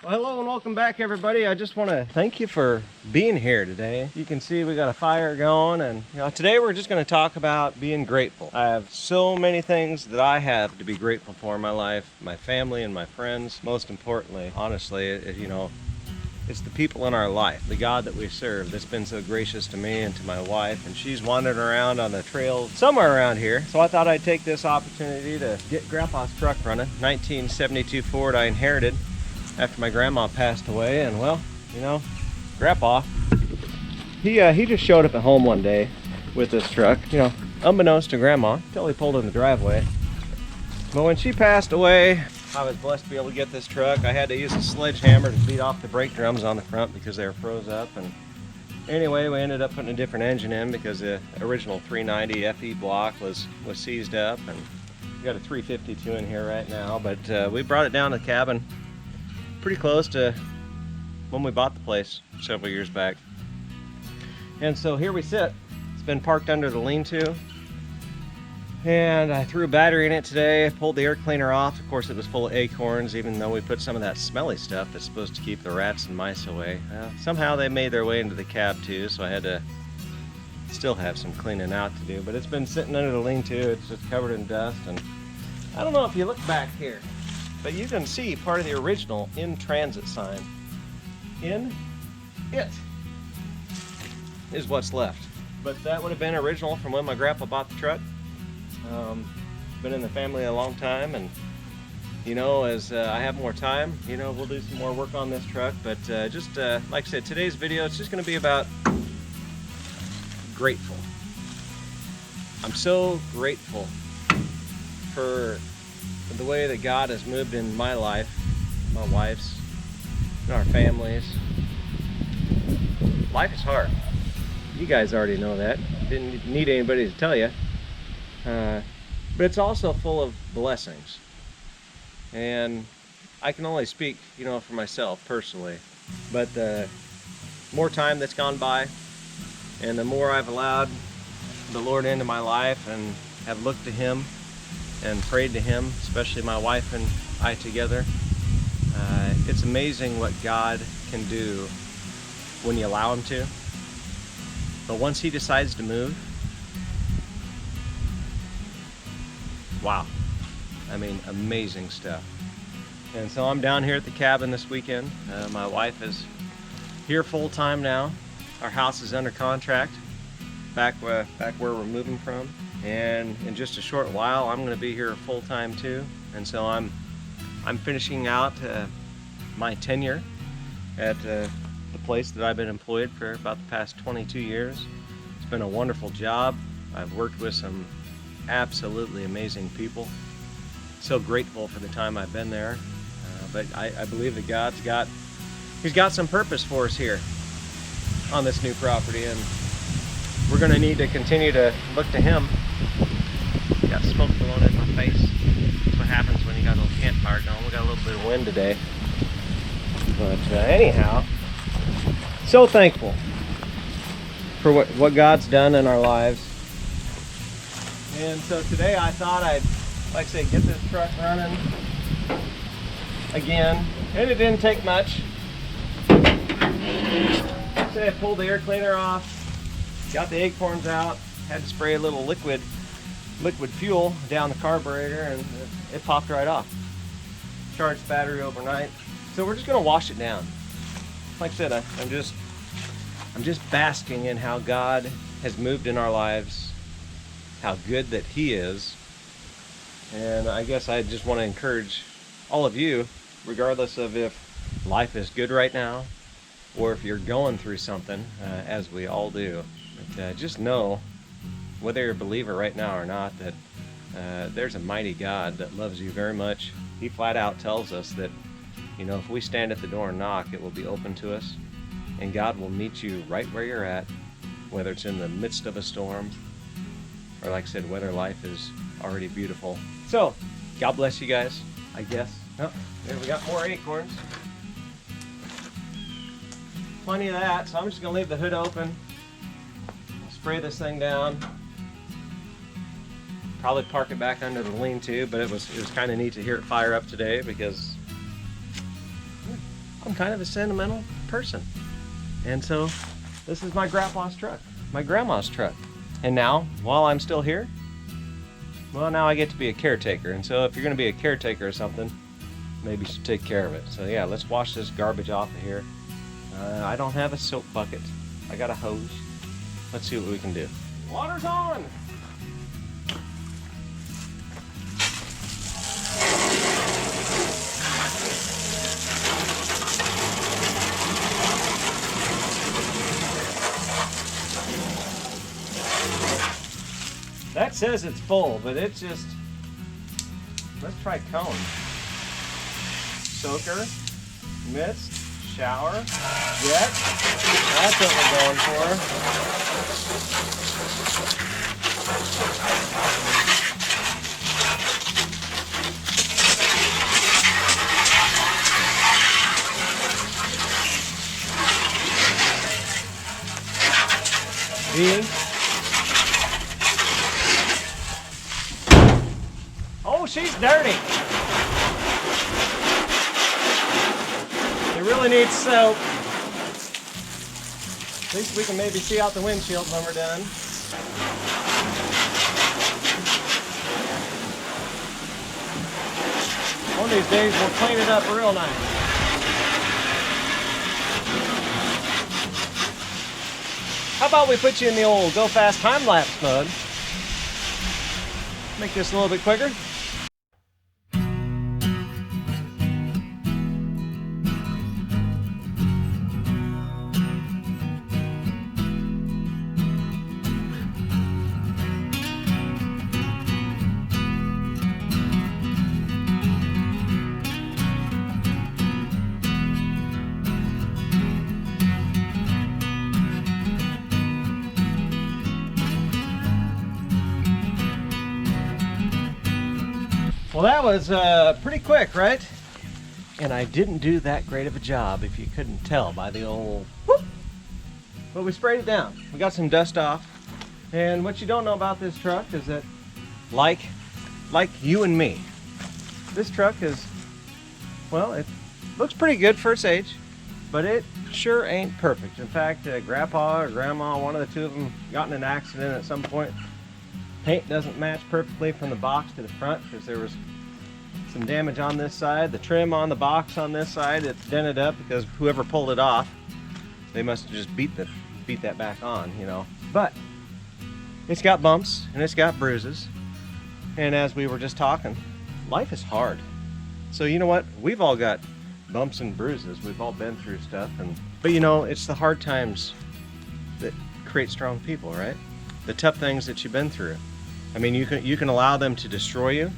Well, hello and welcome back, everybody. I just want to thank you for being here today. You can see we got a fire going, and today we're just going to talk about being grateful. I have so many things that I have to be grateful for in my life, my family and my friends. Most importantly, honestly, it's the people in our life, the God that we serve that's been so gracious to me and to my wife, and she's wandering around on the trail somewhere around here. So I thought I'd take this opportunity to get Grandpa's truck running. 1972 Ford I inherited after my grandma passed away, and well, Grandpa, he just showed up at home one day with this truck, unbeknownst to Grandma, until he pulled in the driveway. But when she passed away, I was blessed to be able to get this truck. I had to use a sledgehammer to beat off the brake drums on the front because they were froze up, and anyway, we ended up putting a different engine in because the original 390 FE block was seized up, and we got a 352 in here right now. But we brought it down to the cabin pretty close to when we bought the place several years back. And so here we sit. It's been parked under the lean-to. And I threw a battery in it today, pulled the air cleaner off. Of course, it was full of acorns, even though we put some of that smelly stuff that's supposed to keep the rats and mice away. Somehow they made their way into the cab too, so I had to still have some cleaning out to do. But it's been sitting under the lean-to. It's just covered in dust. And I don't know if you look back here, but you can see part of the original in transit sign. In it is what's left. But that would have been original from when my grandpa bought the truck. Been in the family a long time, and as I have more time, we'll do some more work on this truck. But just like I said, today's video, it's just going to be about grateful. I'm so grateful for the way that God has moved in my life, my wife's, and our families. Life is hard. You guys already know that. Didn't need anybody to tell you. But it's also full of blessings. And I can only speak, for myself personally. But the more time that's gone by, and the more I've allowed the Lord into my life and have looked to Him and prayed to Him, especially my wife and I together, it's amazing what God can do when you allow Him to. But once He decides to move, wow, amazing stuff. And so I'm down here at the cabin this weekend. My wife is here full-time now. Our house is under contract back where we're moving from. And in just a short while, I'm going to be here full-time too. And so I'm finishing out my tenure at the place that I've been employed for about the past 22 years. It's been a wonderful job. I've worked with some absolutely amazing people. So grateful for the time I've been there. But I believe that He's got some purpose for us here on this new property, and we're going to need to continue to look to Him. Got smoke blowing in my face. That's what happens when you got a little campfire going. We got a little bit of wind today. But anyhow, so thankful for what God's done in our lives. And so today I thought I'd, like I say, get this truck running again. And it didn't take much. Say I pulled the air cleaner off, got the acorns out, had to spray a little liquid fuel down the carburetor, and it popped right off. Charged battery overnight. So we're just gonna wash it down. Like I said, I'm just basking in how God has moved in our lives, how good that He is. And I guess I just want to encourage all of you, regardless of if life is good right now or if you're going through something, as we all do, but just know, whether you're a believer right now or not, that there's a mighty God that loves you very much. He flat out tells us that, if we stand at the door and knock, it will be open to us, and God will meet you right where you're at, whether it's in the midst of a storm, or like I said, whether life is already beautiful. So, God bless you guys, I guess. Oh, there we got more acorns. Plenty of that, so I'm just gonna leave the hood open. Spray this thing down. Probably park it back under the lean-to, but it was kind of neat to hear it fire up today because I'm kind of a sentimental person. And so this is my grandpa's truck, my grandma's truck. And now, while I'm still here, well, now I get to be a caretaker. And so if you're gonna be a caretaker or something, maybe you should take care of it. So yeah, let's wash this garbage off of here. I don't have a soap bucket. I got a hose. Let's see what we can do. Water's on! That says it's full, but it's just, let's try cone. Soaker, mist, shower, jet. That's what we're going for. Oh, she's dirty. It really needs soap. At least we can maybe see out the windshield when we're done. One of these days we'll clean it up real nice. How about we put you in the old go fast time lapse mode? Make this a little bit quicker. Well, that was pretty quick, right? And I didn't do that great of a job, if you couldn't tell by the old whoop. But we sprayed it down. We got some dust off. And what you don't know about this truck is that, like you and me, this truck is, well, it looks pretty good for its age, but it sure ain't perfect. In fact, Grandpa or Grandma, one of the two of them, got in an accident at some point. Paint doesn't match perfectly from the box to the front because there was some damage on this side. The trim on the box on this side, it's dented up because whoever pulled it off, they must have just beat that back on, you know. But it's got bumps and it's got bruises. And as we were just talking, life is hard. So you know what? We've all got bumps and bruises. We've all been through stuff. But you know, it's the hard times that create strong people, right? The tough things that you've been through. I mean, you can allow them to destroy you,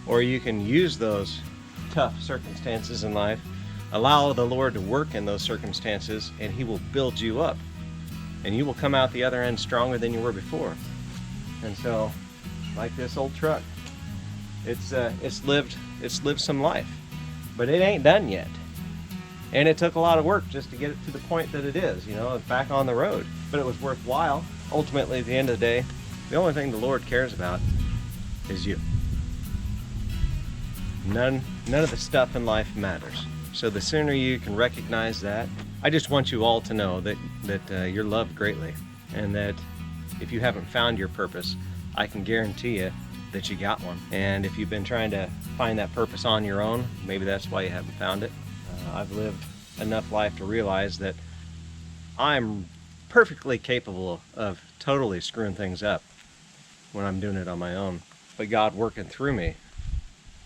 or you can use those tough circumstances in life, allow the Lord to work in those circumstances, and He will build you up. And you will come out the other end stronger than you were before. And so, like this old truck, it's lived some life, but it ain't done yet. And it took a lot of work just to get it to the point that it is, you know, it's back on the road. But it was worthwhile. Ultimately, at the end of the day, the only thing the Lord cares about is you. None of the stuff in life matters. So the sooner you can recognize that, I just want you all to know that you're loved greatly, and that if you haven't found your purpose, I can guarantee you that you got one. And if you've been trying to find that purpose on your own, maybe that's why you haven't found it. I've lived enough life to realize that I'm perfectly capable of totally screwing things up when I'm doing it on my own. But God working through me,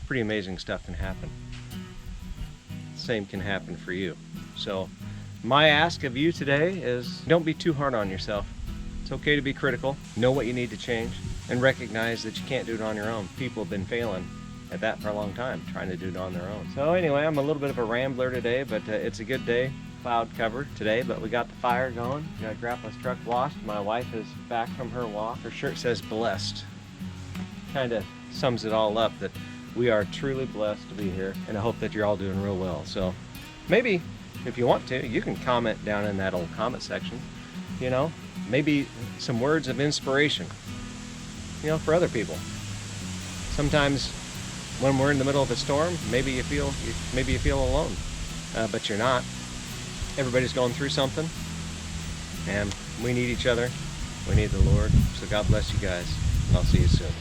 pretty amazing stuff can happen. Same can happen for you. So my ask of you today is don't be too hard on yourself. It's okay to be critical, know what you need to change, and recognize that you can't do it on your own. People have been failing at that for a long time, trying to do it on their own. So anyway, I'm a little bit of a rambler today, but it's a good day. Cloud cover today, but we got the fire going. We got Grandpa's truck washed. My wife is back from her walk. Her shirt says blessed. Kind of sums it all up that we are truly blessed to be here, and I hope that you're all doing real well. So maybe if you want to, you can comment down in that old comment section, you know, maybe some words of inspiration, you know, for other people. Sometimes when we're in the middle of a storm, maybe you feel alone. but you're not. Everybody's going through something, and we need each other. We need the Lord. So God bless you guys, and I'll see you soon.